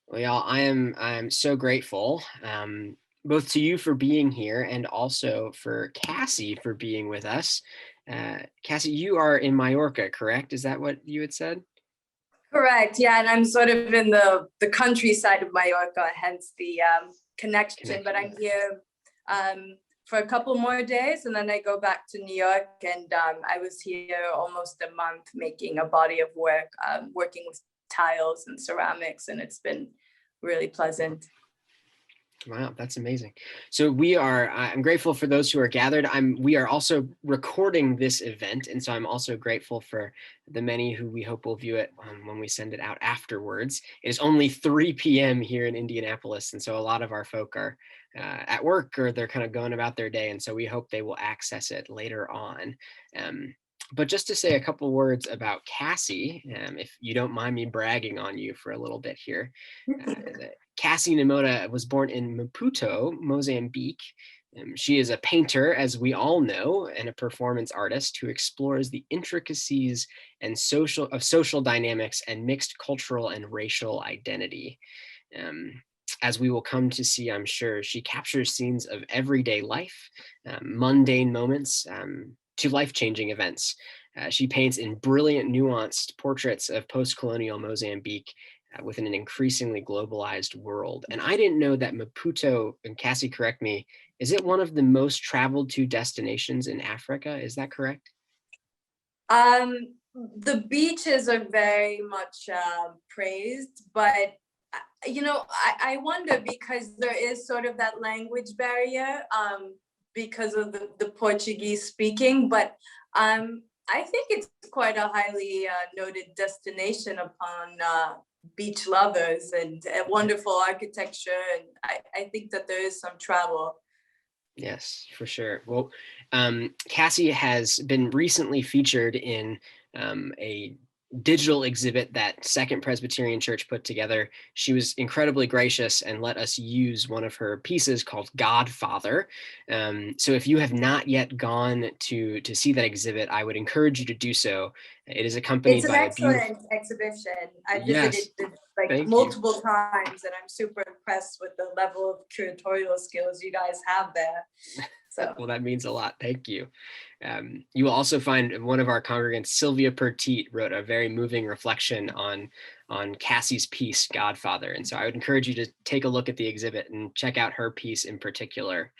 Well, y'all, I'm so grateful, both to you for being here and also for Cassie for being with us. Cassie, you are in Mallorca, correct? Is that what you had said? Correct. Yeah, and I'm sort of in the countryside of Mallorca, hence the connection. But I'm here for a couple more days, and then I go back to New York. And I was here almost a month making a body of work, working with tiles and ceramics, and it's been really pleasant. Wow, that's amazing. So I'm grateful for those who are gathered. We are also recording this event. And so I'm also grateful for the many who we hope will view it when we send it out afterwards. It is only 3 p.m. here in Indianapolis. And so a lot of our folk are at work or they're kind of going about their day. And so we hope they will access it later on. But just to say a couple words about Cassie, if you don't mind me bragging on you for a little bit here. Cassie Namoda was born in Maputo, Mozambique. She is a painter, as we all know, and a performance artist who explores the intricacies and social dynamics and mixed cultural and racial identity. As we will come to see, I'm sure, she captures scenes of everyday life, mundane moments, to life-changing events. She paints in brilliant, nuanced portraits of post-colonial Mozambique within an increasingly globalized world. And I didn't know that Maputo, and Cassie, correct me, is it one of the most traveled to destinations in Africa? Is that correct? The beaches are very much praised, but I wonder because there is sort of that language barrier because of the Portuguese speaking, but I think it's quite a highly noted destination upon beach lovers and wonderful architecture. And I think that there is some travel. Yes, for sure. Well, Cassie has been recently featured in a digital exhibit that Second Presbyterian Church put together. She was incredibly gracious and let us use one of her pieces called Godfather. So if you have not yet gone to see that exhibit, I would encourage you to do so. It is accompanied by It's an excellent exhibition. I visited it multiple times, and I'm super impressed with the level of curatorial skills you guys have there. So. Well, that means a lot. Thank you. You will also find one of our congregants, Sylvia Pertit, wrote a very moving reflection on Cassie's piece, Godfather. And so I would encourage you to take a look at the exhibit and check out her piece in particular.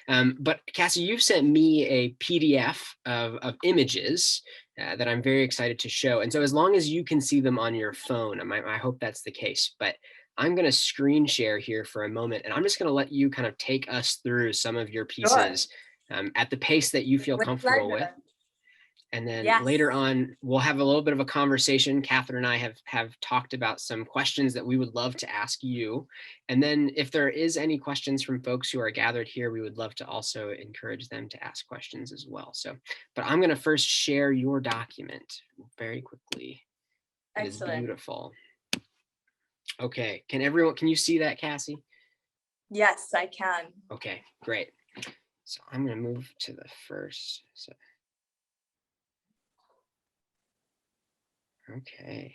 But Cassie, you've sent me a PDF of images that I'm very excited to show. And so as long as you can see them on your phone, I hope that's the case. But I'm going to screen share here for a moment, and I'm just going to let you kind of take us through some of your pieces at the pace that you feel comfortable with. And then later on, we'll have a little bit of a conversation. Catherine and I have talked about some questions that we would love to ask you. And then if there is any questions from folks who are gathered here, we would love to also encourage them to ask questions as well. So, but I'm going to first share your document very quickly. Excellent. It is beautiful. Okay, can you see that, Cassie? Yes, I can. Okay, great. So I'm going to move to the first. Okay.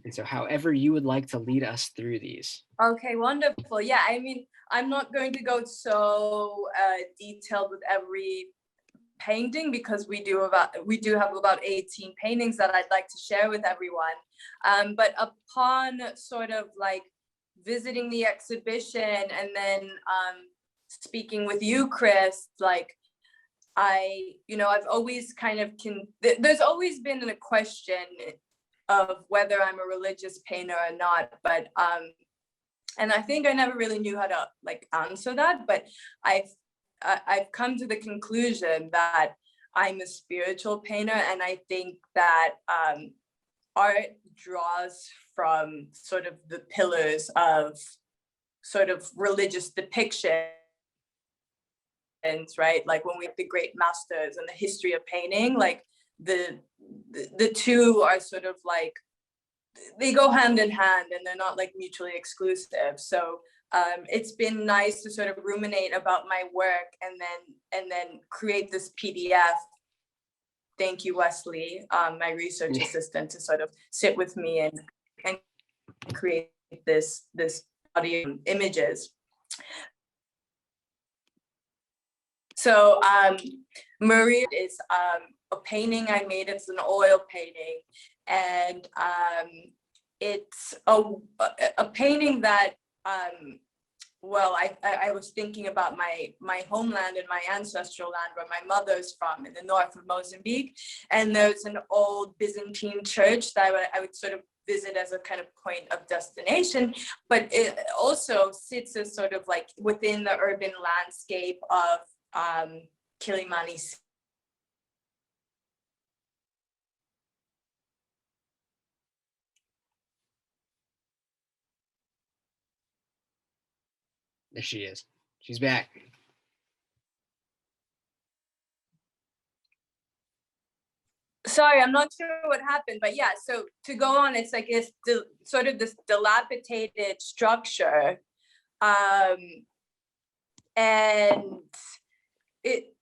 And so however you would like to lead us through these. Okay, wonderful. Yeah, I mean, I'm not going to go so detailed with every painting because we do have about 18 paintings that I'd like to share with everyone. But upon sort of like visiting the exhibition and then speaking with you, Chris, like I've always kind of there's always been a question of whether I'm a religious painter or not, but and I think I never really knew how to like answer that, but I've come to the conclusion that I'm a spiritual painter, and I think that art draws from sort of the pillars of sort of religious depiction, right? Like when we have the great masters and the history of painting, like the two are sort of like, they go hand in hand and they're not like mutually exclusive. So it's been nice to sort of ruminate about my work and then create this PDF. Thank you, Wesley, my research assistant, to sort of sit with me and create this body of images. So Maria is a painting I made. It's an oil painting, and it's a painting that well, I was thinking about my homeland and my ancestral land, where my mother's from, in the north of Mozambique. And there's an old Byzantine church that I would sort of visit as a kind of point of destination, but it also sits as sort of like within the urban landscape of Kilimani. There she is. She's back. Sorry, I'm not sure what happened, but yeah, so to go on, it's like it's sort of this dilapidated structure. And it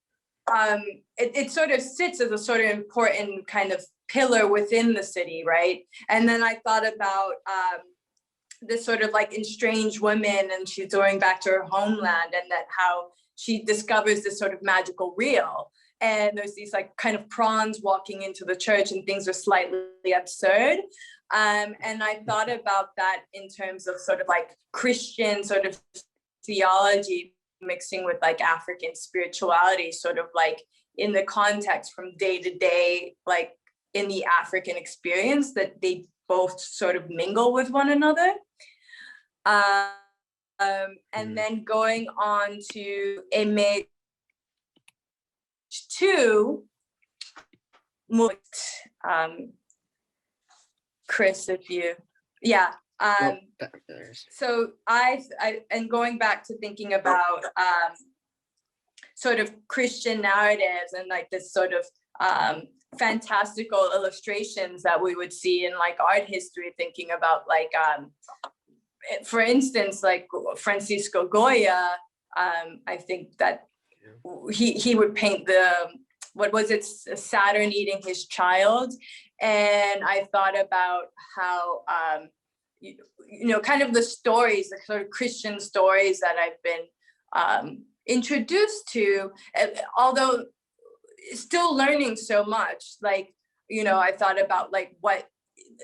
sort of sits as a sort of important kind of pillar within the city, right? And then I thought about this sort of like estranged woman, and she's going back to her homeland, and that how she discovers this sort of magical reel. And there's these like kind of prawns walking into the church, and things are slightly absurd. And I thought about that in terms of sort of like Christian sort of theology mixing with like African spirituality, sort of like in the context from day to day, like in the African experience, that they both sort of mingle with one another. And then going on to image 2, Chris, if you, yeah. So I and going back to thinking about sort of Christian narratives and like this sort of fantastical illustrations that we would see in like art history, thinking about like for instance, like Francisco Goya, I think that he would paint the, what was it, Saturn eating his child. And I thought about how you know, kind of the stories, the sort of Christian stories that I've been introduced to, although still learning so much. Like, you know, I thought about like what,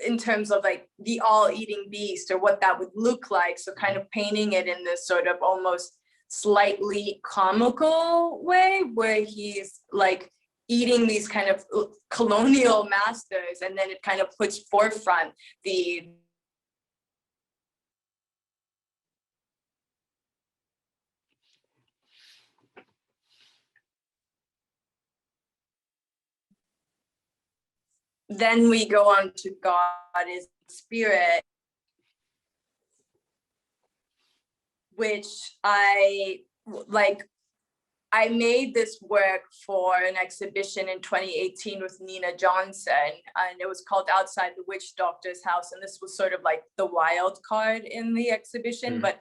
in terms of like the all-eating beast, or what that would look like. So kind of painting it in this sort of almost slightly comical way, where he's like eating these kind of colonial masters, and then it kind of puts forefront the then we go on to God is spirit, which I made this work for an exhibition in 2018 with Nina Johnson, and it was called Outside the Witch Doctor's House. And this was sort of like the wild card in the exhibition, but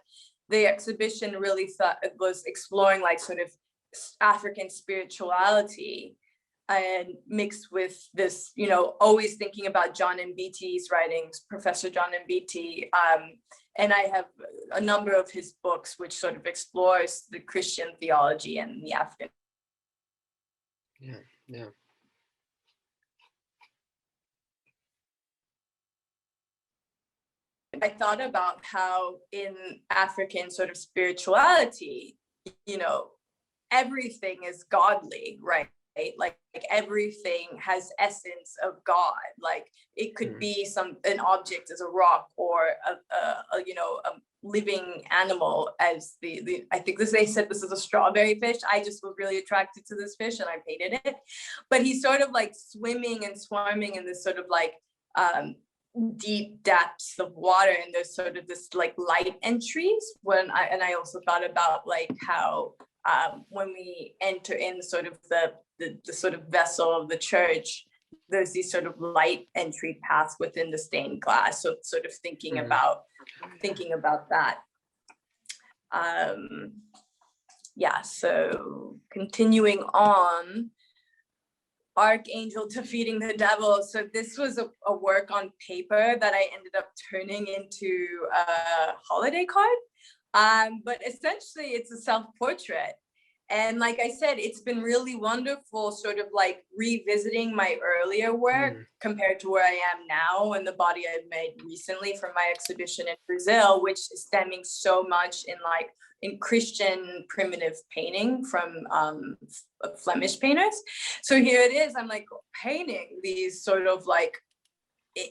the exhibition really thought it was exploring like sort of African spirituality, and mixed with this, you know, always thinking about John Mbiti's writings, Professor John Mbiti. And I have a number of his books which sort of explores the Christian theology and the African. Yeah. I thought about how in African sort of spirituality, you know, everything is godly, right? Like everything has essence of God. Like it could be an object as a rock, or a you know, a living animal as the I think they said this is a strawberry fish. I just was really attracted to this fish and I painted it. But he's sort of like swimming and swarming in this sort of like deep depths of water, and there's sort of this like light entries. I also thought about like how when we enter in sort of the sort of vessel of the church, there's these sort of light entry paths within the stained glass. So sort of thinking about that. Yeah, so continuing on, archangel defeating the devil. So this was a work on paper that I ended up turning into a holiday card. But essentially it's a self-portrait. And like I said, it's been really wonderful sort of like revisiting my earlier work compared to where I am now and the body I've made recently from my exhibition in Brazil, which is stemming so much in Christian primitive painting from Flemish painters. So here it is, I'm like painting these sort of like,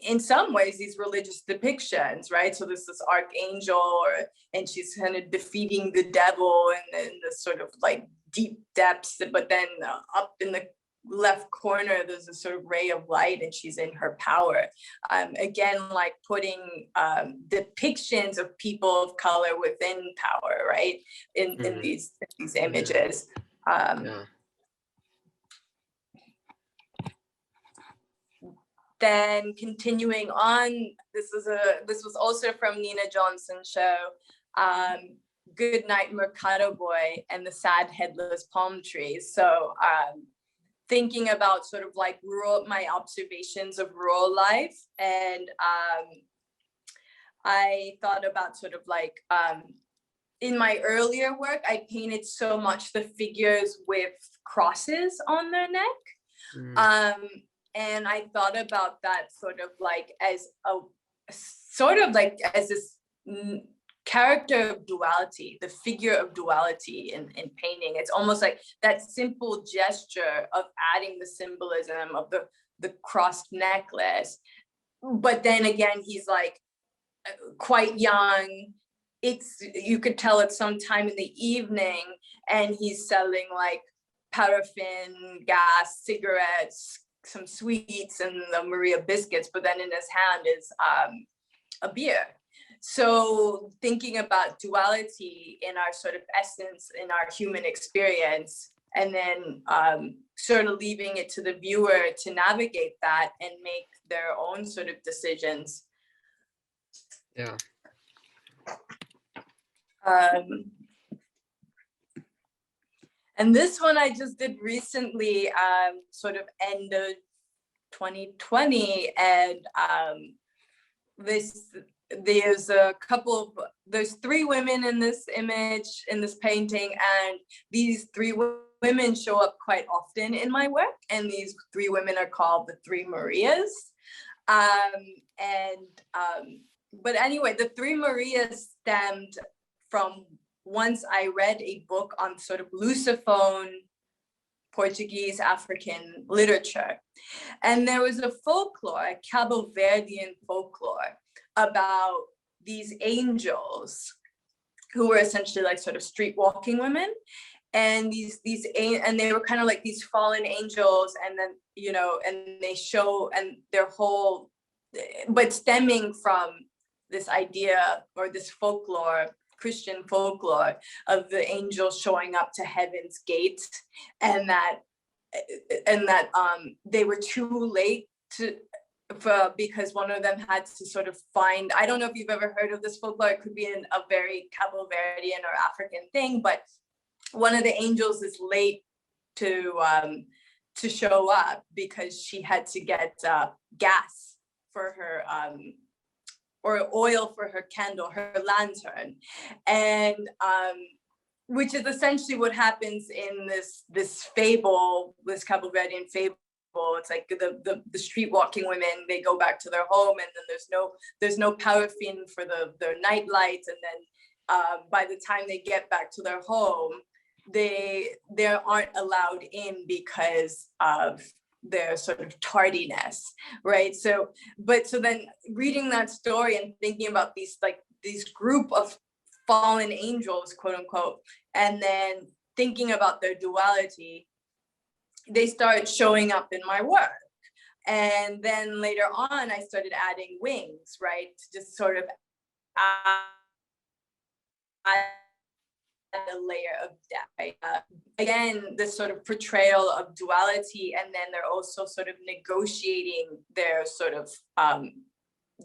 in some ways, these religious depictions, right? So there's this archangel, and she's kind of defeating the devil in the sort of like deep depths, but then up in the left corner, there's a sort of ray of light, and she's in her power. Again, like putting depictions of people of color within power, right? In these images. Then continuing on, this was also from Nina Johnson's show, Good Night Mercado Boy and the Sad Headless Palm Trees. So thinking about sort of like my observations of rural life, and I thought about sort of like in my earlier work, I painted so much the figures with crosses on their neck. And I thought about that sort of like as this character of duality, the figure of duality in painting. It's almost like that simple gesture of adding the symbolism of the crossed necklace. But then again, he's like quite young. You could tell it's sometime in the evening, and he's selling like paraffin, gas, cigarettes, some sweets, and the Maria biscuits, but then in his hand is a beer. So thinking about duality in our sort of essence, in our human experience, and then sort of leaving it to the viewer to navigate that and make their own sort of decisions. Yeah. And this one I just did recently, sort of end of 2020, and there's three women in this image, in this painting, and these three women show up quite often in my work, and these three women are called the Three Marias. But anyway, the Three Marias stemmed from once I read a book on sort of Lusophone Portuguese African literature. And there was a folklore, a Cabo Verdean folklore, about these angels who were essentially like sort of street walking women. And and they were kind of like these fallen angels, and then, you know, and they show, and their whole, but stemming from this idea or this folklore, Christian folklore, of the angels showing up to heaven's gate, and that they were too late because one of them had to sort of find, I don't know if you've ever heard of this folklore, it could be a very Cabo Verdean or African thing, but one of the angels is late to show up because she had to get gas for her or oil for her candle, her lantern, and which is essentially what happens in this fable, this Cabo Verdean fable. It's like the street walking women, they go back to their home, and then there's no paraffin for their night lights, and then by the time they get back to their home, they aren't allowed in because of their sort of tardiness, right? So then reading that story and thinking about these group of fallen angels, quote unquote, and then thinking about their duality, they start showing up in my work. And then later on, I started adding wings, right? To just sort of add a layer of depth, right? Again, this sort of portrayal of duality, and then they're also sort of negotiating their sort of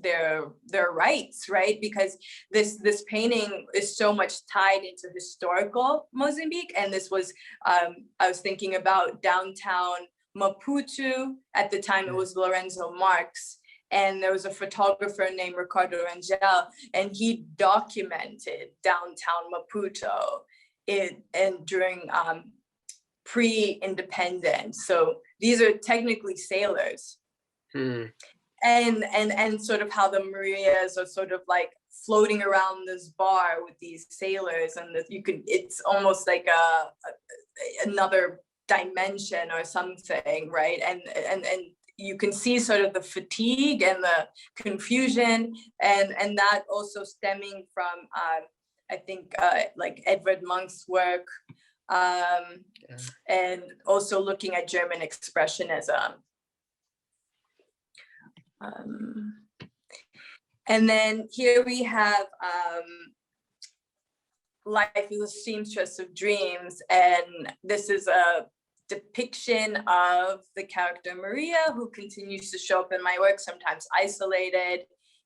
their rights, right? Because this painting is so much tied into historical Mozambique, and this was I was thinking about downtown Maputo. At the time, it was Lorenzo Marx. And there was a photographer named Ricardo Rangel, and he documented downtown Maputo during pre-independence. So these are technically sailors. And sort of how the Marias are sort of like floating around this bar with these sailors, and it's almost like another dimension or something, right? And you can see sort of the fatigue and the confusion, and that also stemming from I think like Edvard Munch's work, and also looking at German expressionism. And then here we have Life is a Seamstress of Dreams, and this is a depiction of the character Maria, who continues to show up in my work, sometimes isolated.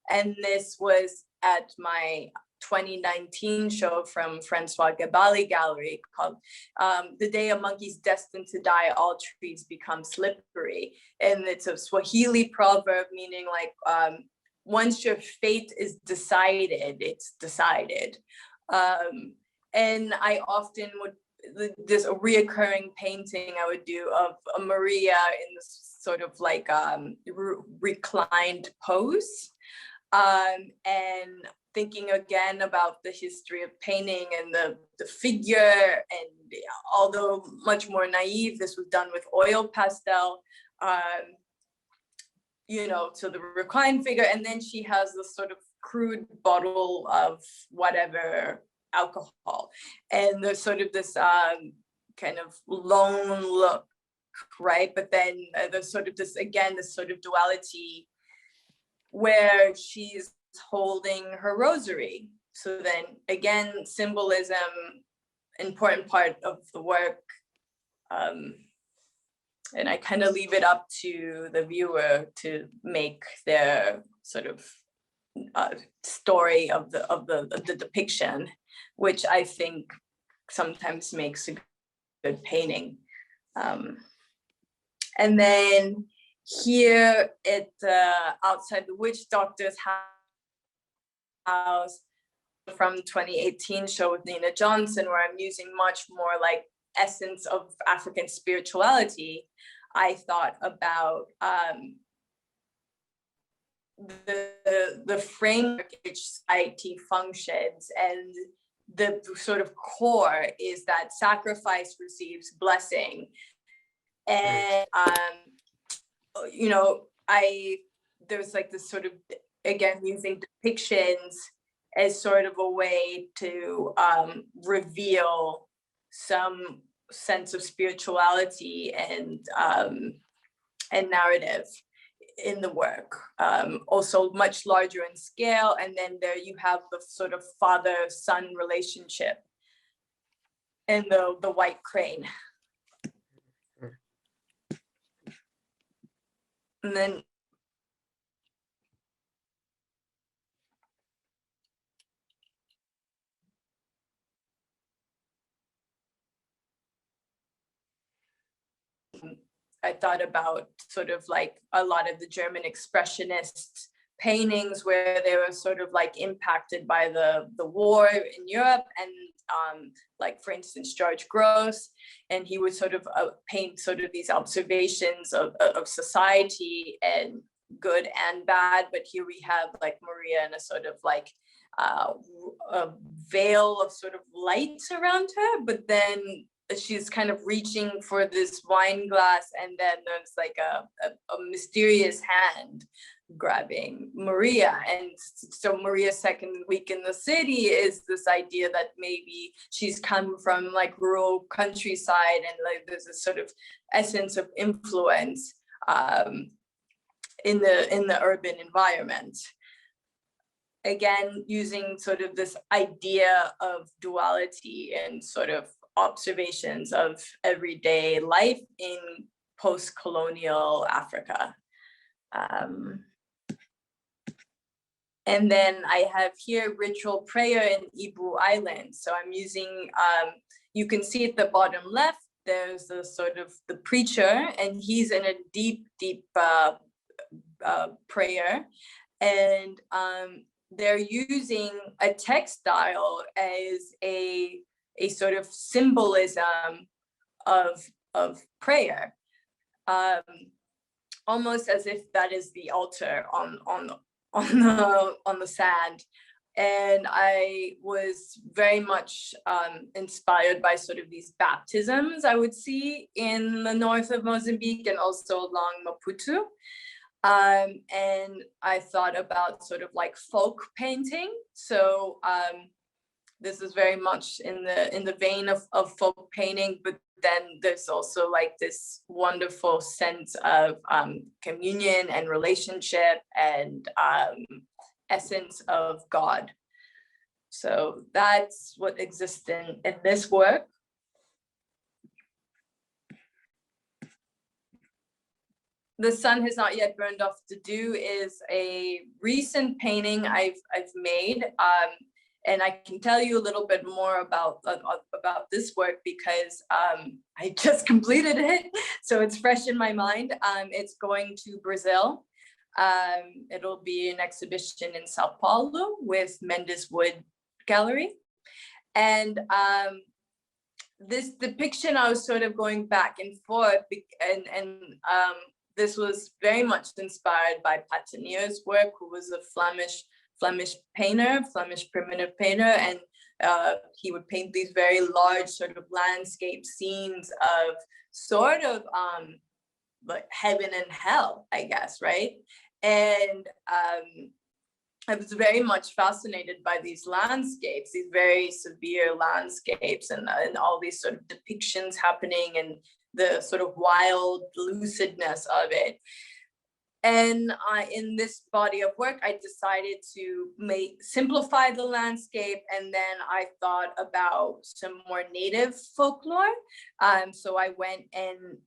And this was at my 2019 show from Francois Gabali Gallery called The Day a Monkey's Destined to Die, All Trees Become Slippery. And it's a Swahili proverb meaning like, once your fate is decided, it's decided. And I often would, there's a reoccurring painting I would do of a Maria in this sort of like reclined pose, and thinking again about the history of painting and the figure. And although much more naive, this was done with oil pastel, you know, so the reclined figure, and then she has this sort of crude bottle of whatever alcohol, and there's sort of this kind of lone look, right? But then there's sort of this, again, this sort of duality where she's holding her rosary. So then again, symbolism, important part of the work. And I kind of leave it up to the viewer to make their sort of story of the depiction, which I think sometimes makes a good painting. And then here at outside the witch doctor's house from 2018 show with Nina Johnson, where I'm using much more like essence of African spirituality, I thought about the framework in which society functions, and the sort of core is that sacrifice receives blessing. And you know, there's like this sort of, again, using depictions as sort of a way to reveal some sense of spirituality and narrative in the work, also much larger in scale. And then there you have the sort of father-son relationship and the white crane. And then I thought about sort of like a lot of the German expressionist paintings where they were sort of like impacted by the war in Europe, and like for instance George Gross, and he would sort of paint sort of these observations of society and good and bad. But here we have like Maria in a sort of like a veil of sort of light around her, but then she's kind of reaching for this wine glass, and then there's like a mysterious hand grabbing Maria. And so Maria's second week in the city is this idea that maybe she's come from like rural countryside, and like there's a sort of essence of influence in the urban environment. Again, using sort of this idea of duality and sort of observations of everyday life in post-colonial Africa. And then I have here ritual prayer in Ibu Island. So I'm using, you can see at the bottom left, there's the sort of the preacher, and he's in a deep prayer, and they're using a textile as a sort of symbolism of prayer, almost as if that is the altar on the sand. And I was very much inspired by sort of these baptisms I would see in the north of Mozambique and also along Maputo. And I thought about sort of like folk painting. So this is very much in the vein of folk painting, but then there's also like this wonderful sense of communion and relationship and essence of God. So that's what exists in this work. The Sun Has Not Yet Burned Off the Dew is a recent painting I've made, and I can tell you a little bit more about this work because I just completed it, so it's fresh in my mind. It's going to Brazil. It'll be an exhibition in Sao Paulo with Mendes Wood Gallery. And this depiction, I was sort of going back and forth, and this was very much inspired by Patinier's work, who was a Flemish painter, Flemish primitive painter, and he would paint these very large sort of landscape scenes of sort of like heaven and hell, I guess, right? And I was very much fascinated by these landscapes, these very severe landscapes, and all these sort of depictions happening and the sort of wild lucidness of it. And in this body of work, I decided to simplify the landscape, and then I thought about some more native folklore. So I went and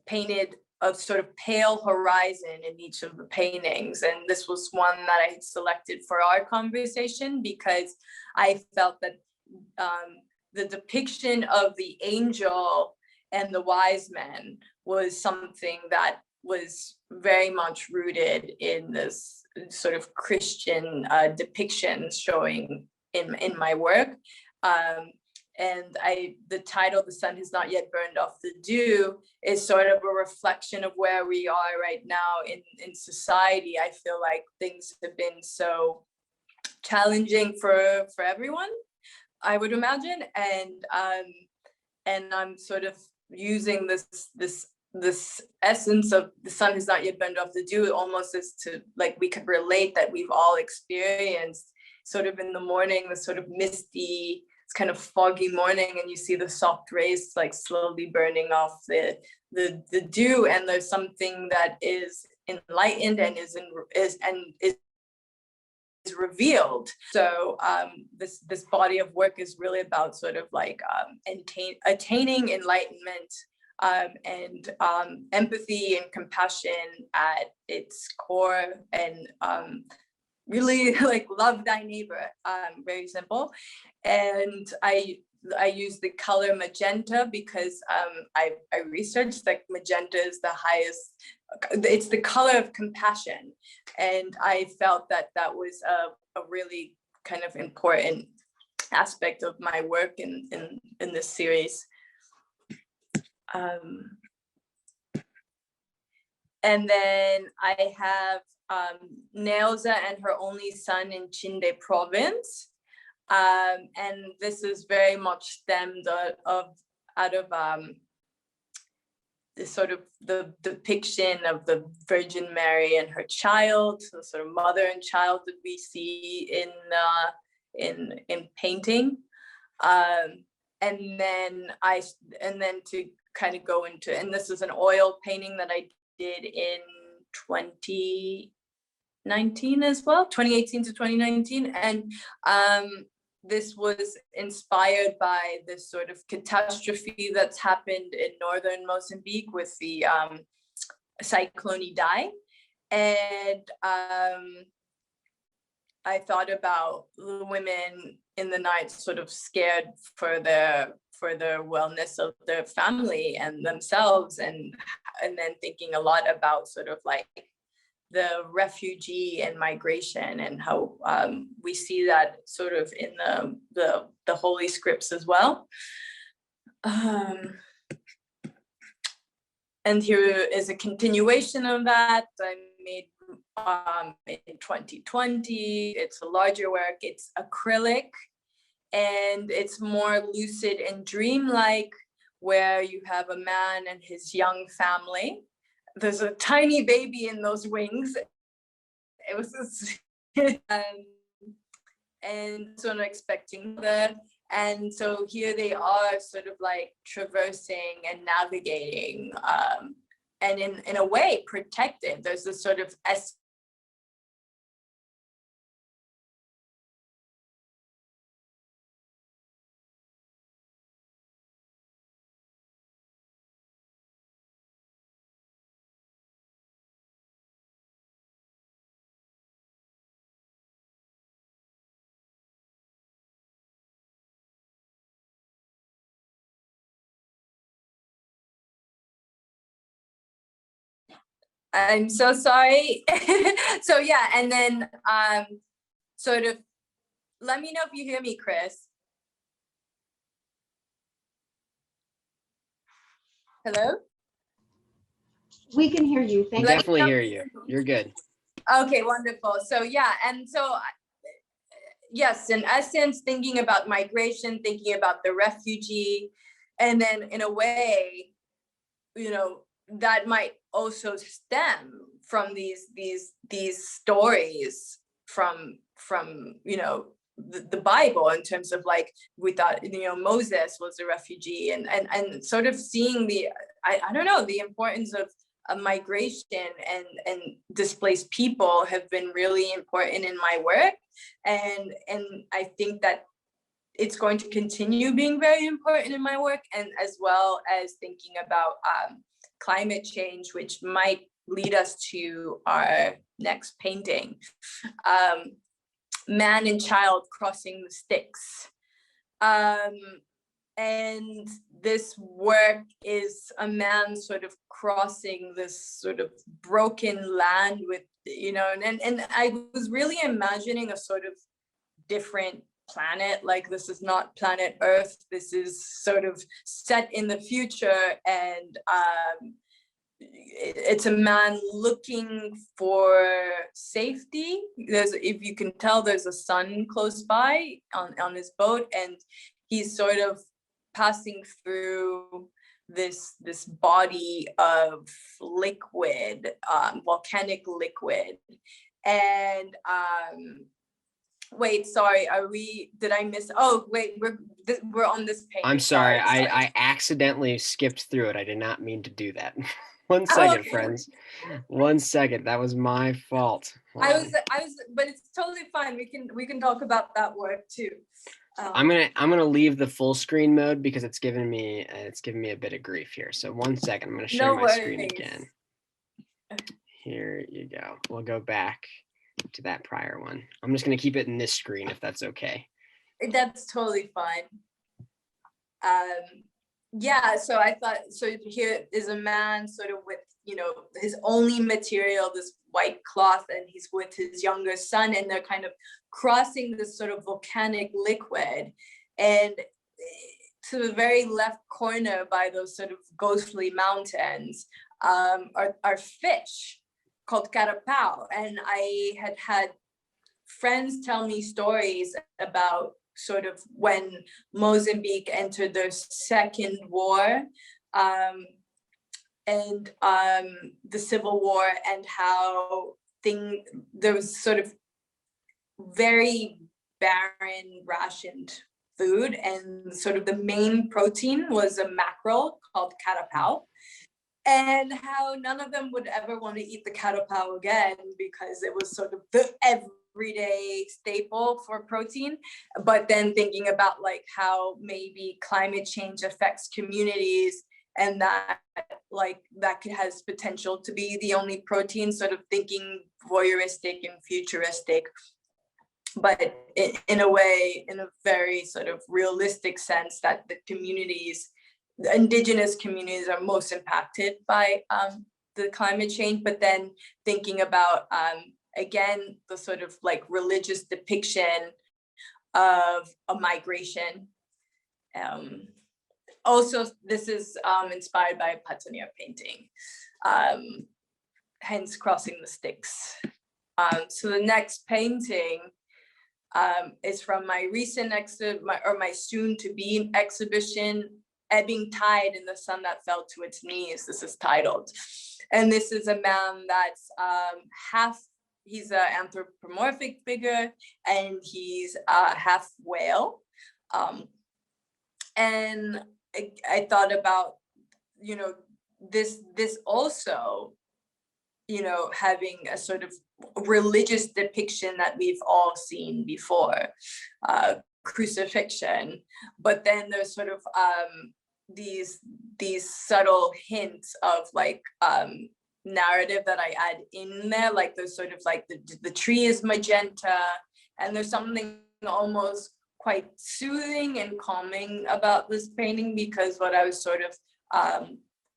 painted a sort of pale horizon in each of the paintings. And this was one that I had selected for our conversation because I felt that the depiction of the angel and the wise men was something that was very much rooted in this sort of Christian depiction showing in my work. And the title, The Sun Has Not Yet Burned Off the Dew, is sort of a reflection of where we are right now in society. I feel like things have been so challenging for everyone, I would imagine. And I'm sort of using this essence of the sun has not yet burned off the dew almost as to, like, we could relate that we've all experienced sort of in the morning, the sort of misty, it's kind of foggy morning, and you see the soft rays like slowly burning off the dew, and there's something that is enlightened and is revealed. So this body of work is really about sort of like attaining enlightenment and empathy and compassion at its core, and really like love thy neighbor, very simple. And I use the color magenta because I researched that magenta is the highest, it's the color of compassion, and I felt that that was a really kind of important aspect of my work in this series. And then I have Nelza and her only son in Chinde province. And this is very much stemmed out of the sort of the depiction of the Virgin Mary and her child, the sort of mother and child that we see in painting. And then to kind of go into, and this is an oil painting that I did in 2019 as well, 2018 to 2019. And this was inspired by this sort of catastrophe that's happened in northern Mozambique with the Cyclone Idai. And I thought about the women in the night sort of scared for their for the wellness of their family and themselves, and then thinking a lot about sort of like the refugee and migration, and how we see that sort of in the Holy Scripts as well. And here is a continuation of that I made in 2020. It's a larger work. It's acrylic, and it's more lucid and dreamlike, where you have a man and his young family. There's a tiny baby in those wings. It was and so I'm expecting that. And so here they are, sort of like traversing and navigating, and in a way protected. There's this sort of I'm so sorry. So yeah, and then sort of, let me know if you hear me, Chris. Hello? We can hear you. I definitely hear you. You're good. Okay, wonderful. So yeah, and so yes, in essence, thinking about migration, thinking about the refugee, and then in a way, you know, that might also stem from these stories from you know, the Bible, in terms of like, we thought, you know, Moses was a refugee, and sort of seeing the I don't know, the importance of migration and displaced people have been really important in my work, and I think that it's going to continue being very important in my work, and as well as thinking about climate change, which might lead us to our next painting. Man and child crossing the Styx. And this work is a man sort of crossing this sort of broken land with, you know, and I was really imagining a sort of different planet. Like, this is not planet Earth. This is sort of set in the future, and it's a man looking for safety. There's, if you can tell, there's a sun close by on his boat, and he's sort of passing through this body of liquid, volcanic liquid. And wait, sorry, did I miss? Oh wait, we're on this page. I'm sorry. I accidentally skipped through it. I did not mean to do that. 1 second, okay. Friends. 1 second. That was my fault. I was, but it's totally fine. We can talk about that work too. I'm gonna leave the full screen mode because it's giving me a bit of grief here. So 1 second. I'm gonna share my screen again. Here you go. We'll go back to that prior one. I'm just gonna keep it in this screen if that's okay. That's totally fine. Yeah, so I thought, so here is a man sort of with, you know, his only material, this white cloth, and he's with his younger son, and they're kind of crossing this sort of volcanic liquid. And to the very left corner, by those sort of ghostly mountains, are fish called carapau. And I had friends tell me stories about sort of when Mozambique entered their second war, and the Civil War, and how there was sort of very barren, rationed food, and sort of the main protein was a mackerel called carapau, and how none of them would ever want to eat the carapau again because it was sort of the everyday staple for protein. But then thinking about like how maybe climate change affects communities, and that like that has potential to be the only protein, sort of thinking voyeuristic and futuristic. but in a way, in a very sort of realistic sense, that the communities, the indigenous communities, are most impacted by the climate change. But then thinking about, again, the sort of like religious depiction of a migration. Also, this is inspired by a Patagonia painting, hence Crossing the Styx. So the next painting is from my recent my soon-to-be exhibition, Ebbing Tide in the Sun That Fell to Its Knees. This is titled. And this is a man that's he's an anthropomorphic figure, and he's half whale. And I thought about, this also, having a sort of religious depiction that we've all seen before, crucifixion, but then there's sort of these subtle hints of like narrative that I add in there, like there's sort of like the tree is magenta, and there's something almost quite soothing and calming about this painting, because what I was sort of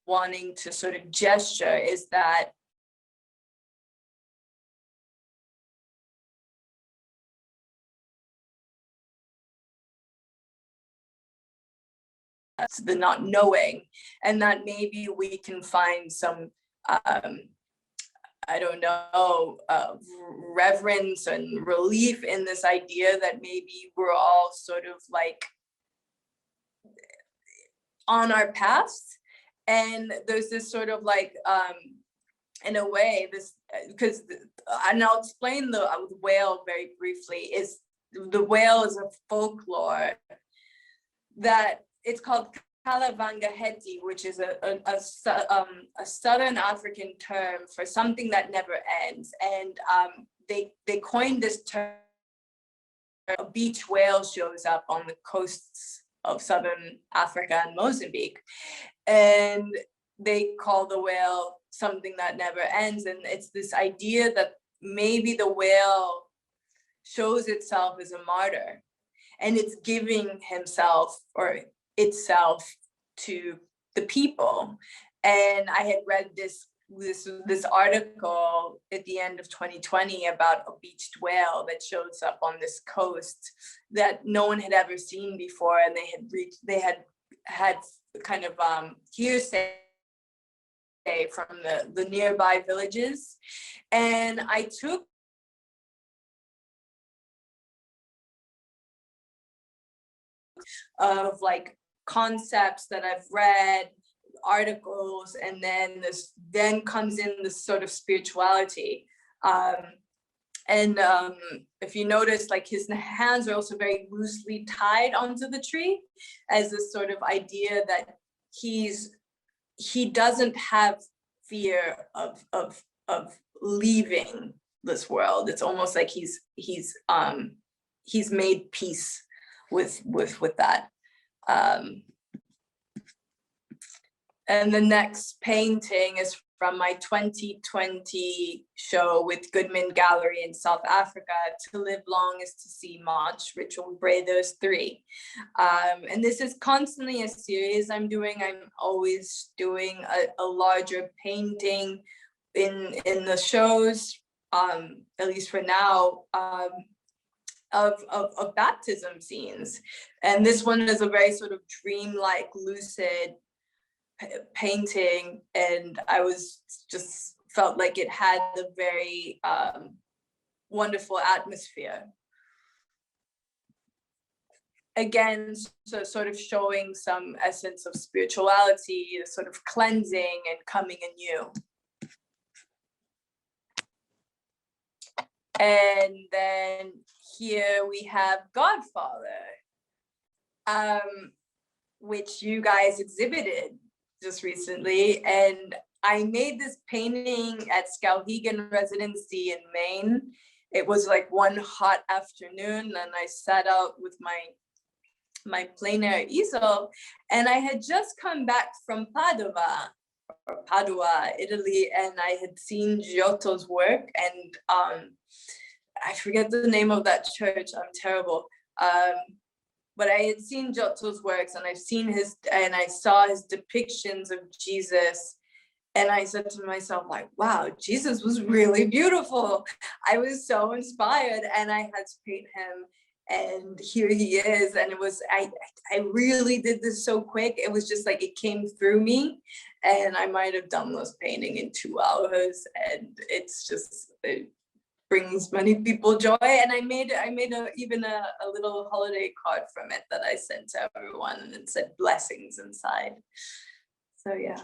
wanting to sort of gesture is that the not knowing, and that maybe we can find some I don't know, reverence and relief in this idea that maybe we're all sort of like on our paths. And there's this sort of like, in a way, this, because, and I'll explain the whale very briefly, is the whale is a folklore that it's called Kalavangaheti, which is a Southern African term for something that never ends. And they coined this term. A beach whale shows up on the coasts of Southern Africa and Mozambique, and they call the whale something that never ends. And it's this idea that maybe the whale shows itself as a martyr, and it's giving himself or itself to the people. And I had read this article at the end of 2020 about a beached whale that shows up on this coast that no one had ever seen before, and they had kind of hearsay from the nearby villages. And I took of like concepts that I've read, articles, and then comes in this sort of spirituality. If you notice, like his hands are also very loosely tied onto the tree, as this sort of idea that he doesn't have fear of leaving this world. It's almost like he's made peace with that. And the next painting is from my 2020 show with Goodman Gallery in South Africa, To Live Long is to See Much, Ritual Brothers 3. And this is constantly a series I'm doing. I'm always doing a larger painting in the shows, at least for now, of baptism scenes. And this one is a very sort of dreamlike, lucid painting, and I just felt like it had a very wonderful atmosphere. Again, so sort of showing some essence of spirituality, sort of cleansing and coming anew. And then here we have Godfather, which you guys exhibited just recently. And I made this painting at Skowhegan Residency in Maine. It was like one hot afternoon, and I sat out with my plein air easel, and I had just come back from Padua, Italy, and I had seen Giotto's work, and I forget the name of that church. I'm terrible. But I had seen Giotto's works, and I saw his depictions of Jesus. And I said to myself, like, wow, Jesus was really beautiful. I was so inspired, and I had to paint him. And here he is. And it was, I really did this so quick. It was just like, it came through me, and I might have done this painting in 2 hours. And it brings many people joy. And I made even a little holiday card from it that I sent to everyone, and it said blessings inside. So yeah.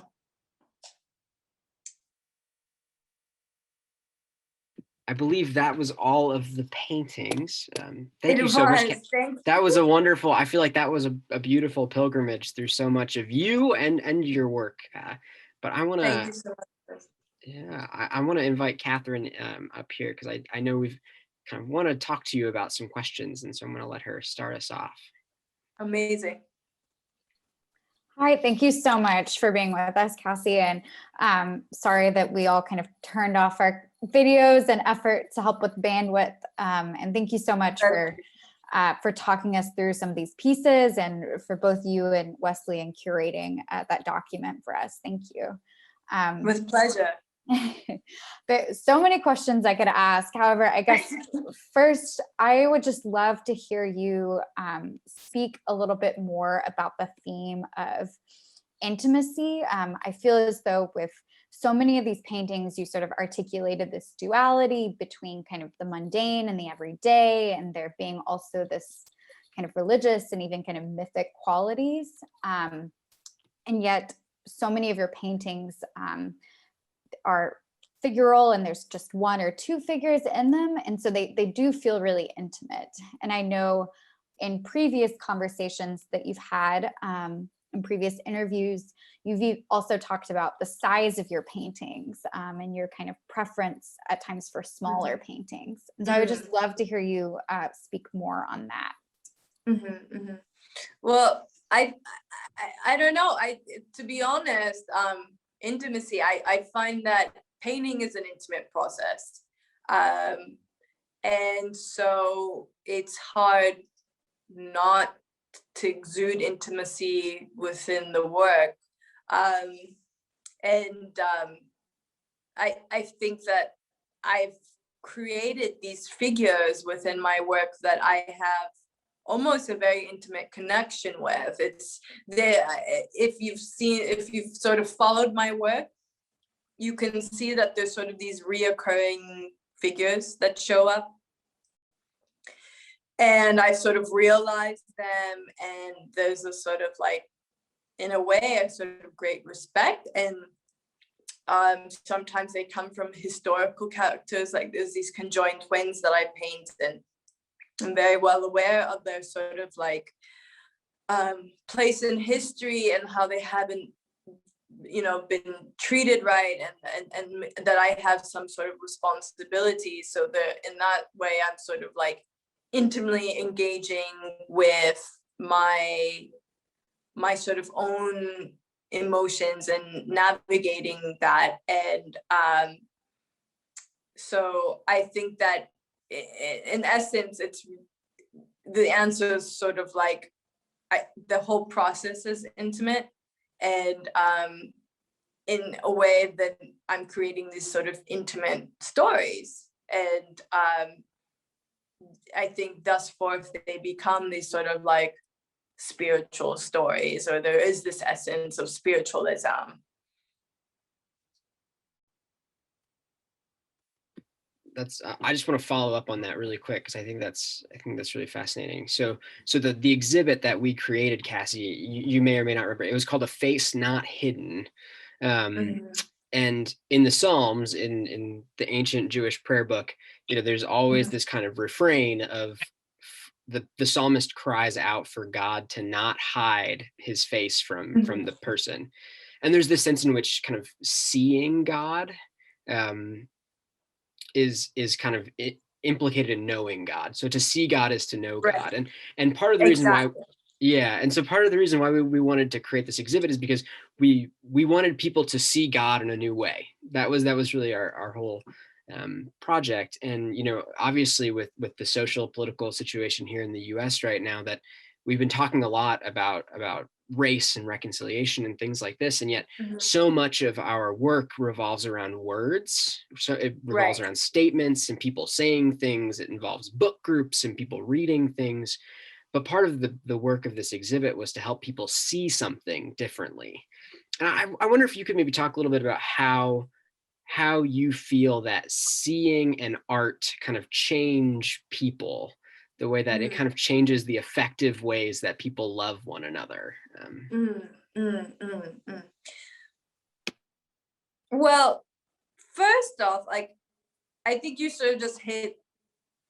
I believe that was all of the paintings. Thank you so much. That was a wonderful, I feel like that was a beautiful pilgrimage through so much of you and your work. But I want to, thank you so much. Yeah, I want to invite Catherine up here, because I know we've kind of want to talk to you about some questions. And so I'm going to let her start us off. Amazing. Hi, thank you so much for being with us, Cassie. And sorry that we all kind of turned off our videos and effort to help with bandwidth. And thank you so much for talking us through some of these pieces, and for both you and Wesley and curating that document for us. Thank you. With pleasure. There's so many questions I could ask. However, I guess first, I would just love to hear you speak a little bit more about the theme of intimacy. I feel as though with so many of these paintings, you sort of articulated this duality between kind of the mundane and the everyday, and there being also this kind of religious and even kind of mythic qualities. And yet so many of your paintings are figural, and there's just 1 or 2 figures in them. And so they do feel really intimate. And I know in previous conversations that you've had, in previous interviews, you've also talked about the size of your paintings, and your kind of preference at times for smaller paintings. And so I would just love to hear you speak more on that. Well, I don't know. To be honest, intimacy, I find that painting is an intimate process. And so it's hard not to exude intimacy within the work. I think that I've created these figures within my work that I have almost a very intimate connection with. It's there. If you've sort of followed my work, you can see that there's sort of these reoccurring figures that show up. And I sort of realized them, and there's a sort of like, in a way, a sort of great respect. And sometimes they come from historical characters, like there's these conjoined twins that I paint, and I'm very well aware of their sort of like place in history and how they haven't, been treated right, and that I have some sort of responsibility. So that in that way, I'm sort of like intimately engaging with my sort of own emotions and navigating that. And so I think that in essence, the answer is sort of like the whole process is intimate, and in a way that I'm creating these sort of intimate stories, and I think thus forth they become these sort of like spiritual stories, or there is this essence of spiritualism. I just want to follow up on that really quick, because I think that's really fascinating. So the exhibit that we created, Cassie, you may or may not remember, it was called A Face Not Hidden. And in the Psalms, in the ancient Jewish prayer book, there's always this kind of refrain of the psalmist cries out for God to not hide his face from the person. And there's this sense in which kind of seeing God is kind of implicated in knowing God. So to see God is to know God. And part of the reason why, and so part of the reason why we wanted to create this exhibit is because we wanted people to see God in a new way. That was really our whole project. And, obviously with the social political situation here in the US right now, that we've been talking a lot about race and reconciliation and things like this. And yet so much of our work revolves around words. So it revolves around statements and people saying things. It involves book groups and people reading things. But part of the work of this exhibit was to help people see something differently. And I wonder if you could maybe talk a little bit about how you feel that seeing and art kind of change people, the way that it kind of changes the effective ways that people love one another. Well, first off, like, I think you sort of just hit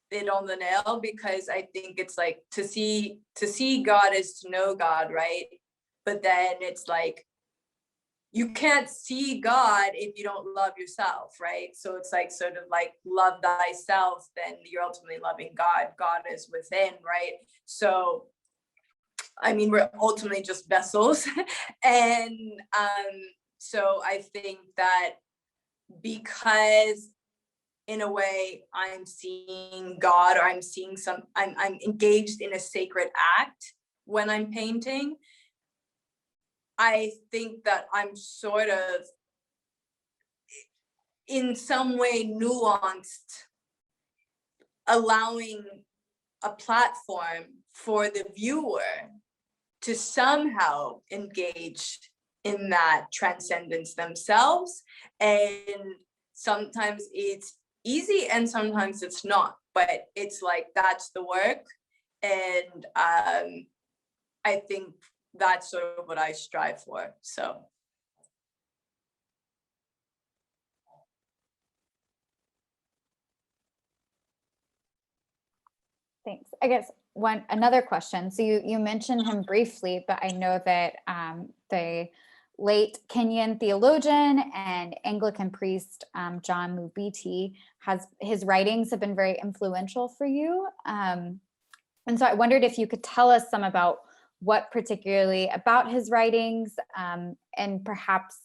it on the nail, because I think it's like to see God is to know God, right? But then it's like, you can't see God if you don't love yourself, right? So it's like sort of like love thyself, then you're ultimately loving God. God is within, right? So, I mean, we're ultimately just vessels. And so I think that because in a way I'm seeing God, or I'm seeing I'm engaged in a sacred act when I'm painting, I think that I'm sort of in some way nuanced, allowing a platform for the viewer to somehow engage in that transcendence themselves. And sometimes it's easy and sometimes it's not, but it's like, that's the work. And I think that's sort of what I strive for. So. Thanks. I guess another question. So you mentioned him briefly, but I know that the late Kenyan theologian and Anglican priest John Mbiti his writings have been very influential for you. And so I wondered if you could tell us some about what particularly about his writings, and perhaps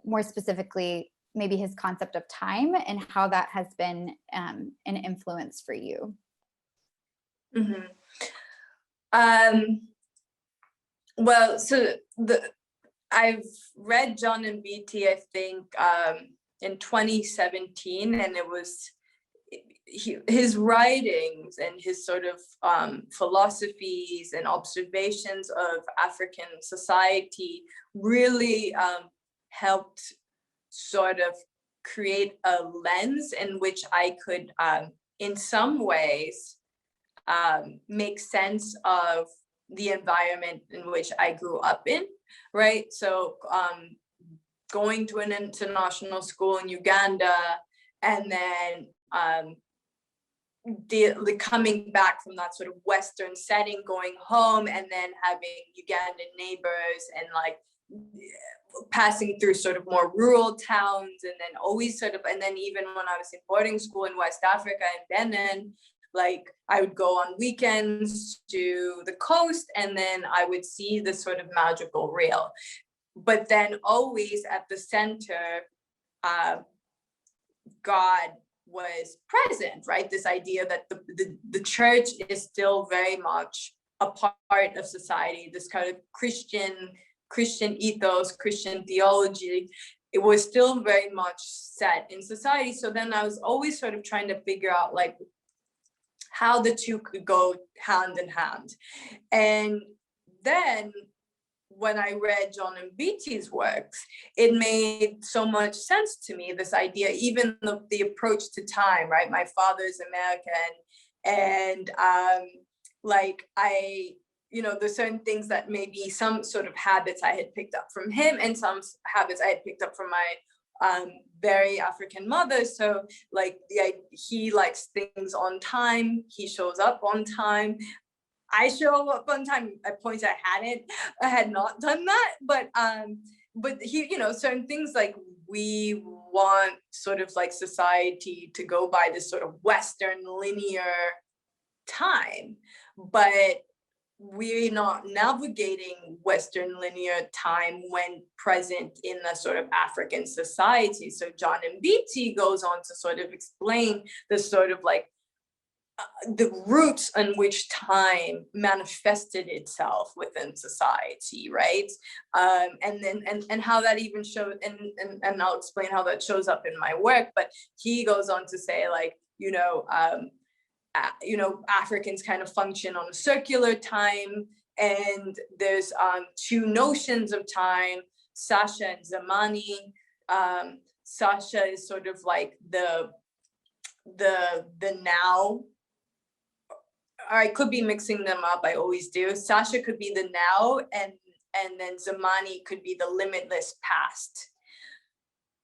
more specifically, maybe his concept of time and how that has been an influence for you. Well, so I've read John Mbiti, I think, in 2017, and it was his writings and his sort of philosophies and observations of African society really helped sort of create a lens in which I could, in some ways, make sense of the environment in which I grew up in, right? So going to an international school in Uganda, and then coming back from that sort of Western setting, going home, and then having Ugandan neighbors, and like passing through sort of more rural towns, and then always sort of, and then even when I was in boarding school in West Africa in Benin, like I would go on weekends to the coast, and then I would see this sort of magical reel. But then always at the center, God was present, right? This idea that the church is still very much a part of society, this kind of Christian ethos, Christian theology, it was still very much set in society. So then I was always sort of trying to figure out like how the two could go hand in hand. And then when I read John Mbiti's works, it made so much sense to me, this idea, even the approach to time, right? My father's American, and like there's certain things that maybe some sort of habits I had picked up from him, and some habits I had picked up from my very African mother. So like he likes things on time, he shows up on time, I show up on time. At points I had not done that, but he, certain things like we want sort of like society to go by this sort of Western linear time, but we're not navigating Western linear time when present in a sort of African society. So John Mbiti goes on to sort of explain the sort of like the roots on which time manifested itself within society, right? And then and how that even shows, and I'll explain how that shows up in my work. But he goes on to say, like, Africans kind of function on a circular time, and there's two notions of time, Sasha and Zamani. Sasha is sort of like the now. I could be mixing them up. I always do. Sasha could be the now, and then Zamani could be the limitless past.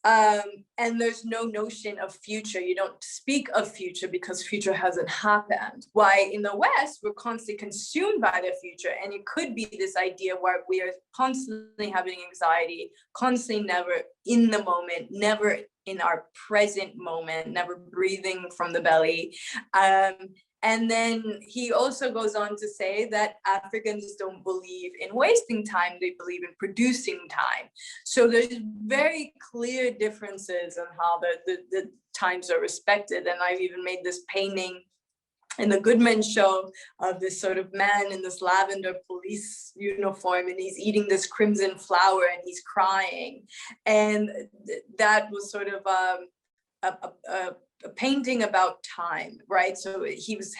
And there's no notion of future. You don't speak of future because future hasn't happened. Why in the West, we're constantly consumed by the future. And it could be this idea where we are constantly having anxiety, constantly never in the moment, never in our present moment, never breathing from the belly. And then he also goes on to say that Africans don't believe in wasting time, they believe in producing time. So there's very clear differences in how the times are respected. And I've even made this painting in the Goodman show of this sort of man in this lavender police uniform, and he's eating this crimson flower and he's crying. And that was sort of a painting about time, right? So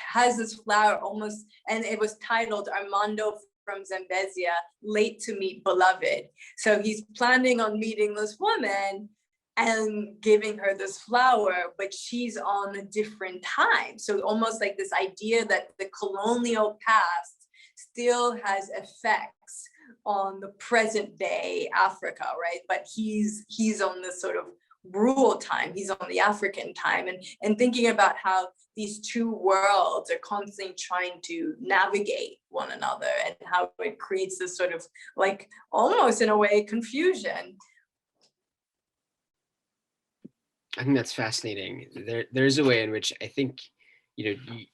has this flower almost, and it was titled Armando from Zambezia, late to meet beloved. So he's planning on meeting this woman and giving her this flower, but she's on a different time. So almost like this idea that the colonial past still has effects on the present day Africa, right? But he's on this sort of rural time, he's on the African time, and thinking about how these two worlds are constantly trying to navigate one another, and how it creates this sort of like almost in a way confusion. I think that's fascinating. There's a way in which I think,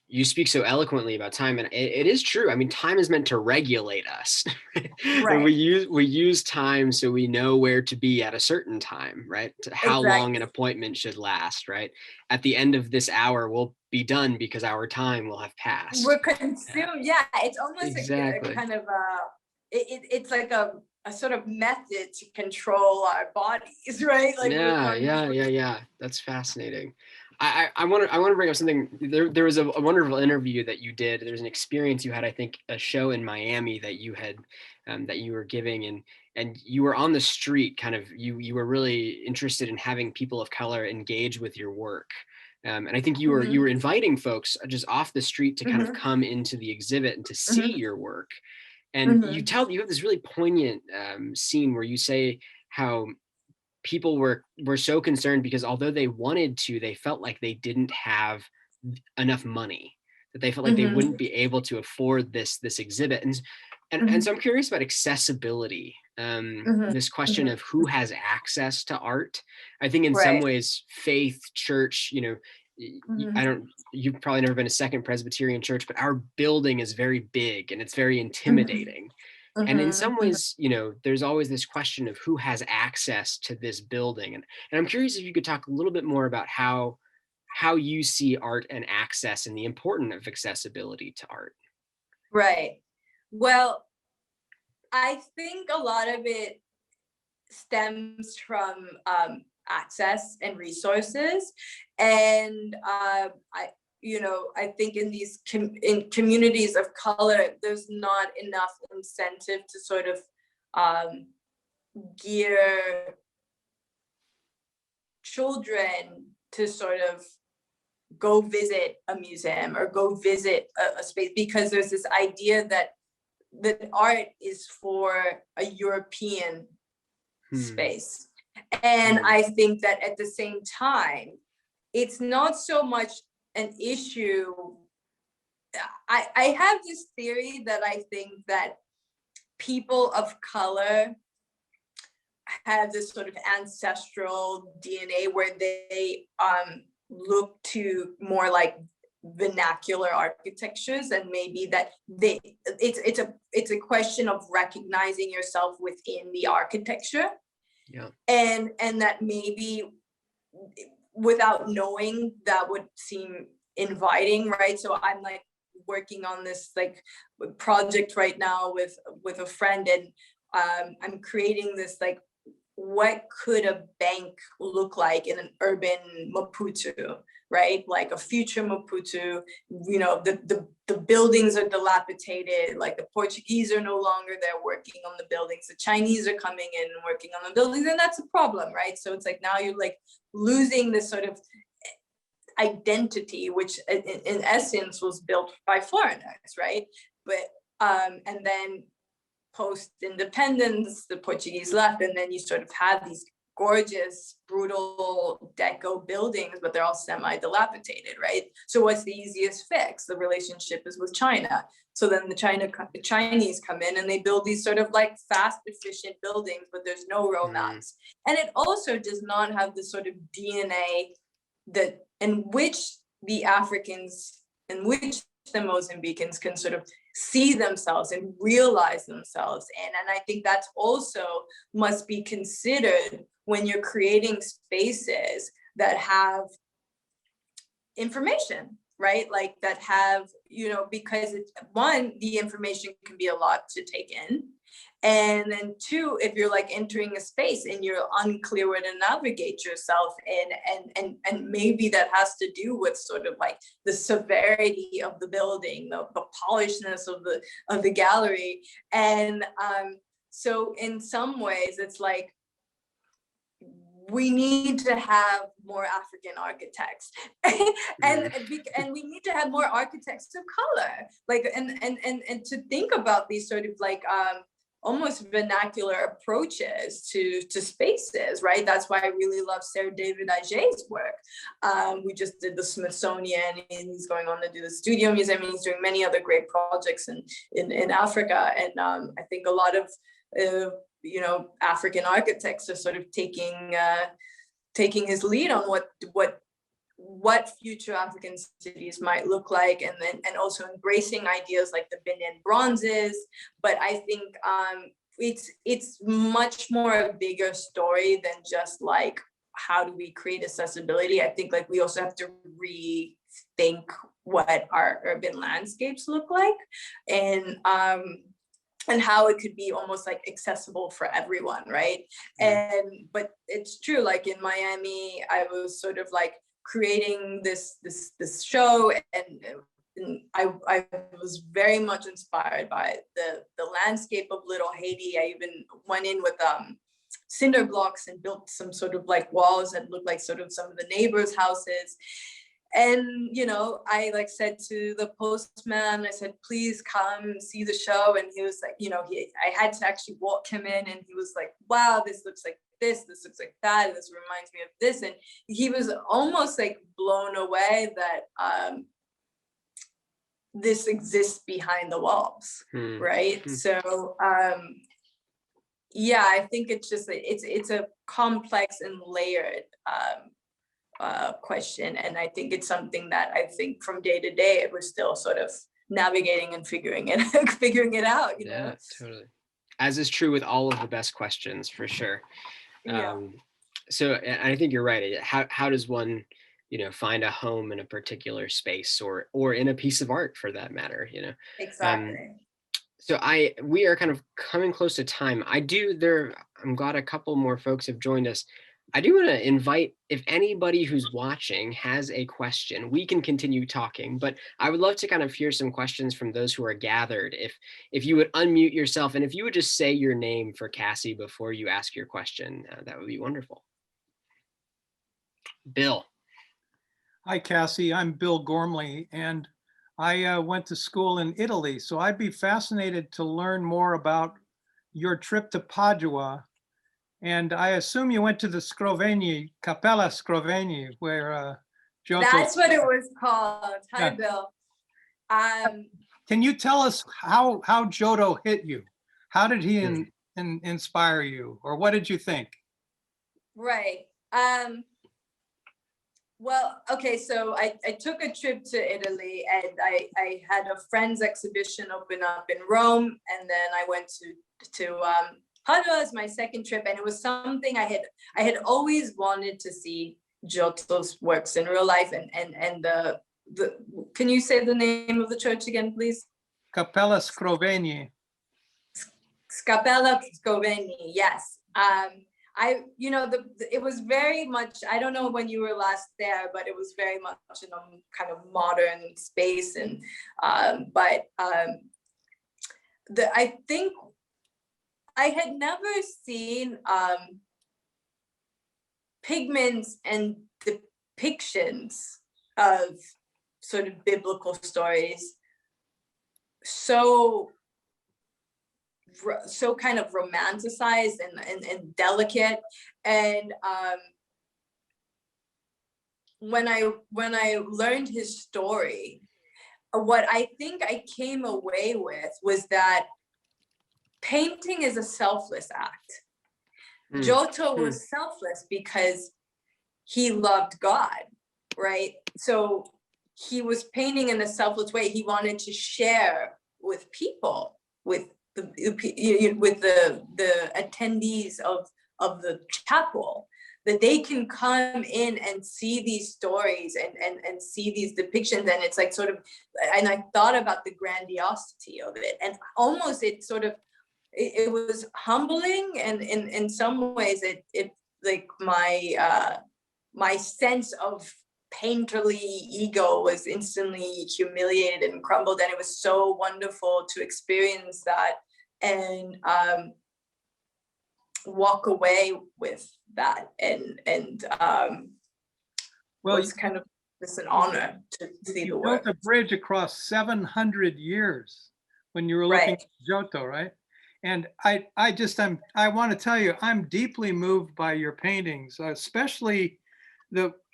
you speak so eloquently about time, and it is true. I mean, time is meant to regulate us. Right? And we use time so we know where to be at a certain time, right? How long an appointment should last, right? At the end of this hour, we'll be done because our time will have passed. We're consumed. Yeah, it's almost exactly. a kind of it's like a sort of method to control our bodies, right? Like yeah. That's fascinating. I want to bring up something. There was a wonderful interview that you did. There's an experience you had, I think, a show in Miami that you had, that you were giving, and you were on the street, kind of, you were really interested in having people of color engage with your work. And I think you were inviting folks just off the street to kind of come into the exhibit and to see your work. And you have this really poignant scene where you say how people were so concerned because although they wanted to, they felt like they didn't have enough money, that they felt like they wouldn't be able to afford this exhibit. And so I'm curious about accessibility, this question of who has access to art. I think in some ways, faith, church, you've probably never been a Second Presbyterian church, but our building is very big and it's very intimidating. And in some ways, there's always this question of who has access to this building. And I'm curious if you could talk a little bit more about how you see art and access and the importance of accessibility to art. Right. Well, I think a lot of it stems from access and resources. And I think in these in communities of color, there's not enough incentive to sort of gear children to sort of go visit a museum or go visit a space, because there's this idea that art is for a European space. And I think that at the same time, it's not so much an issue. I have this theory that I think that people of color have this sort of ancestral DNA where they look to more like vernacular architectures, and maybe that it's a question of recognizing yourself within the architecture. Yeah. And that maybe without knowing that would seem inviting, right? So I'm like working on this like project right now with a friend, and I'm creating this like, what could a bank look like in an urban Maputo, right? Like a future Maputo, you know, the buildings are dilapidated, like the Portuguese are no longer there working on the buildings, the Chinese are coming in and working on the buildings, and that's a problem, right? So it's like now you're like losing this sort of identity, which in essence was built by foreigners, right? But and then post-independence, the Portuguese left, and then you sort of had these gorgeous, brutal deco buildings, but they're all semi-dilapidated, right? So what's the easiest fix? The relationship is with China. So then the Chinese come in and they build these sort of like fast, efficient buildings, but there's no romance. And it also does not have the sort of DNA that in which the Africans, in which the Mozambicans can sort of see themselves and realize themselves. And I think that's also must be considered when you're creating spaces that have information, right? Like that have, you know, because it's one, the information can be a lot to take in. And then two, if you're like entering a space and you're unclear where to navigate yourself in, and maybe that has to do with sort of like the severity of the building, the polishedness of the gallery. And so in some ways it's like, we need to have more African architects and we need to have more architects of color, like, and to think about these sort of like, almost vernacular approaches to spaces, right? That's why I really love Sarah David Aja's work. We just did the Smithsonian, and he's going on to do the Studio Museum, and he's doing many other great projects in Africa. And I think a lot of you know, African architects are sort of taking his lead on what future African cities might look like, and also embracing ideas like the Benin bronzes. But I think it's much more a bigger story than just like, how do we create accessibility? I think like we also have to rethink what our urban landscapes look like, and how it could be almost like accessible for everyone, right? But it's true, like in Miami, I was sort of like creating this show, and I was very much inspired by the landscape of Little Haiti. I even went in with cinder blocks and built some sort of like walls that looked like sort of some of the neighbors' houses. And, you know, I like said to the postman, I said, please come see the show. And he was like, you know, I had to actually walk him in, and he was like, wow, this looks like this looks like that, this reminds me of this. And he was almost like blown away that this exists behind the walls, right? So yeah, I think it's just it's a complex and layered question, and I think it's something that I think from day to day we're still sort of navigating and figuring it out, you know? Yeah, totally. As is true with all of the best questions, for sure. Yeah. So I think you're right. How does one, you know, find a home in a particular space, or in a piece of art for that matter, you know? Exactly. So we are kind of coming close to time. I'm glad a couple more folks have joined us. I do want to invite, if anybody who's watching has a question, we can continue talking, but I would love to kind of hear some questions from those who are gathered. If you would unmute yourself, and if you would just say your name for Cassie before you ask your question, that would be wonderful. Bill. Hi, Cassie. I'm Bill Gormley, and I went to school in Italy, so I'd be fascinated to learn more about your trip to Padua. And I assume you went to the Scrovegni, Cappella Scrovegni, where Giotto... That's what it was called. Hi, Bill. Can you tell us how Giotto hit you? How did he inspire you, or what did you think? Right. Well, okay, so I took a trip to Italy, and I had a friend's exhibition open up in Rome, and then I went to Padua as my second trip, and it was something I had always wanted to see Giotto's works in real life, and the can you say the name of the church again, please? Cappella Scrovegni. Scapella Scoveni, yes. It was very much, I don't know when you were last there, but it was very much in a kind of modern space. And, I think I had never seen pigments and depictions of sort of biblical stories so kind of romanticized and delicate. And when I learned his story, what I think I came away with was that painting is a selfless act. Giotto was selfless because he loved God, right? So he was painting in a selfless way. He wanted to share with people, with the attendees of the chapel, that they can come in and see these stories and see these depictions. And it's like sort of, and I thought about the grandiosity of it, and almost it sort of, it was humbling, and in some ways it like my sense of painterly ego was instantly humiliated and crumbled, and it was so wonderful to experience that and walk away with that, and Well, it's kind of just an honor to see the you work. built a bridge across 700 years when you were looking Right. at Giotto, right? And I want to tell you, I'm deeply moved by your paintings, especially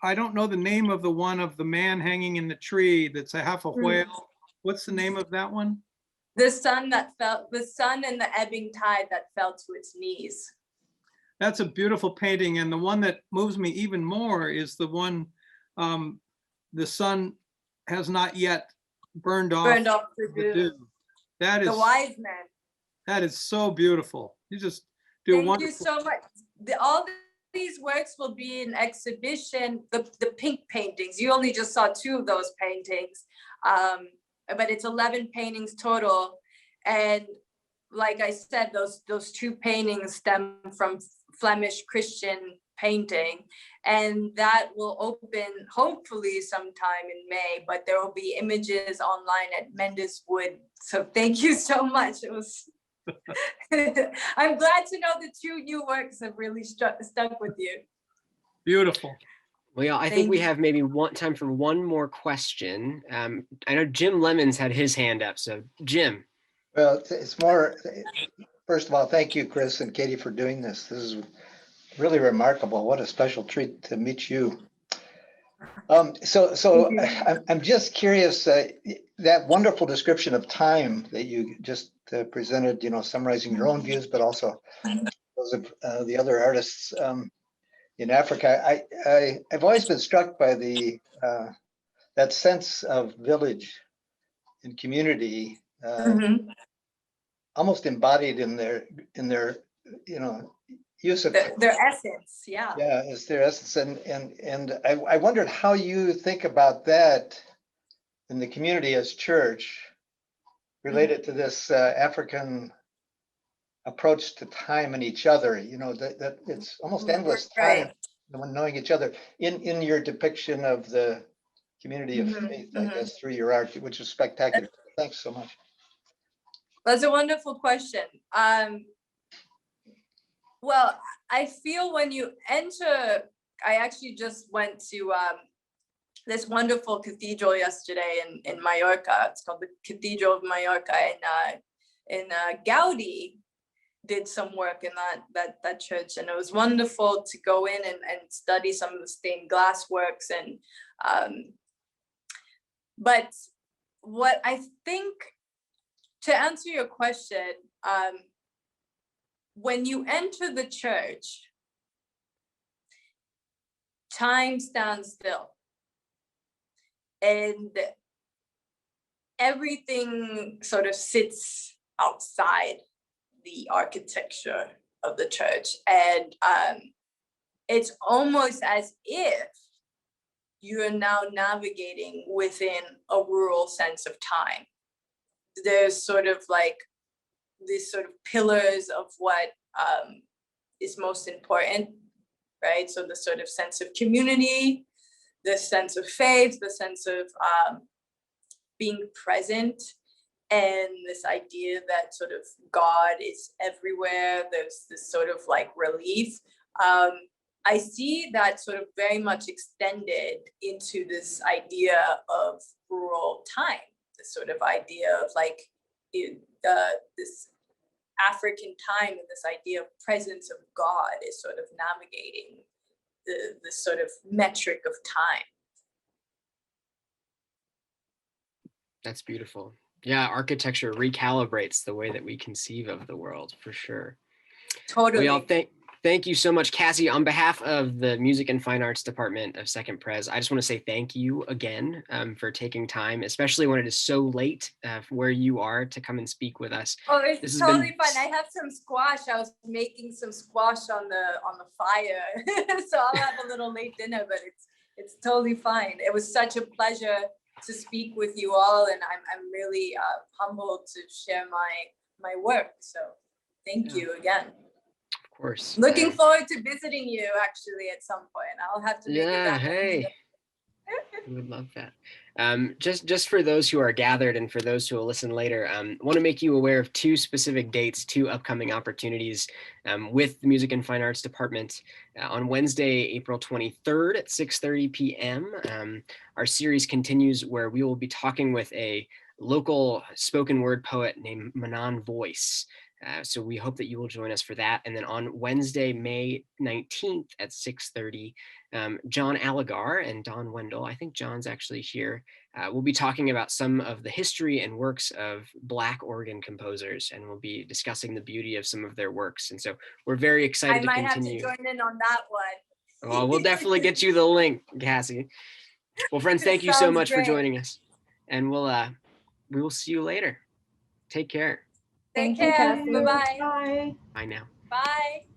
I don't know the name of the one of the man hanging in the tree that's a half a whale. What's the name of that one? The sun and the ebbing tide that fell to its knees. That's a beautiful painting. And the one that moves me even more is the one, the sun has not yet burned off the the dew. dew. That is, The wise men. that is so beautiful. You just do Thank wonderful. you so much. All these works will be in exhibition. The pink paintings, you only just saw 2 of those paintings, but it's 11 paintings total. And like I said, those 2 paintings stem from Flemish Christian painting, and that will open hopefully sometime in May, but there will be images online at Mendes Wood. So thank you so much. It was I'm glad to know the 2 new works have really stuck with you. Beautiful. Well, I think we have maybe time for one more question. I know Jim Lemons had his hand up, so Jim. Well, it's more, first of all, thank you, Chris and Katie, for doing this. This is really remarkable. What a special treat to meet you. So I'm just curious, that wonderful description of time that you just presented, summarizing your own views, but also those of the other artists in Africa. I've always been struck by that sense of village and community, almost embodied in their use of their essence. Yeah, it's their essence. And I wondered how you think about that in the community as church related to this African approach to time and each other, that it's almost endless time when knowing each other in your depiction of the community of faith, I guess, through your art, which is spectacular. Thanks so much. That's a wonderful question. Well, I feel when you enter, I actually just went to this wonderful cathedral yesterday in Mallorca. It's called the Cathedral of Mallorca, and Gaudi did some work in that church, and it was wonderful to go in and study some of the stained glass works. And but what I think, to answer your question, when you enter the church, time stands still. and everything sort of sits outside the architecture of the church. And it's almost as if you are now navigating within a rural sense of time. There's sort of like these sort of pillars of what is most important, right? So the sort of sense of community, the sense of faith, the sense of being present, and this idea that sort of God is everywhere. There's this sort of like relief. I see that sort of very much extended into this idea of rural time, this sort of idea of like this African time, and this idea of presence of God is sort of navigating the sort of metric of time. That's beautiful. Yeah, architecture recalibrates the way that we conceive of the world, for sure. Totally. We all thank you so much, Cassie. On behalf of the Music and Fine Arts Department of Second Pres, I just want to say thank you again for taking time, especially when it is so late where you are, to come and speak with us. Oh, it's totally fun. I have some squash. I was making some squash on the fire, so I'll have a little late dinner, but it's totally fine. It was such a pleasure to speak with you all, and I'm really humbled to share my work. So thank you again. Of course. Looking forward to visiting you actually at some point. I'll have to make it Yeah, happen. hey. We would love that. Just for those who are gathered and for those who will listen later, I want to make you aware of two specific dates, two upcoming opportunities with the Music and Fine Arts Department. On Wednesday, April 23rd at 6:30 p.m., our series continues, where we will be talking with a local spoken word poet named Manon Voice. So we hope that you will join us for that. And then on Wednesday, May 19th at 6:30, John Allegar and Don Wendell, I think John's actually here, we'll be talking about some of the history and works of Black organ composers, and we'll be discussing the beauty of some of their works. And so we're very excited to continue. I might have to join in on that one. Well, we'll definitely get you the link, Cassie. Well, friends, thank you so much for joining us, and we will see you later. Take care. Take Thank you, care. Cassie. Bye-bye. Bye. Bye now. Bye.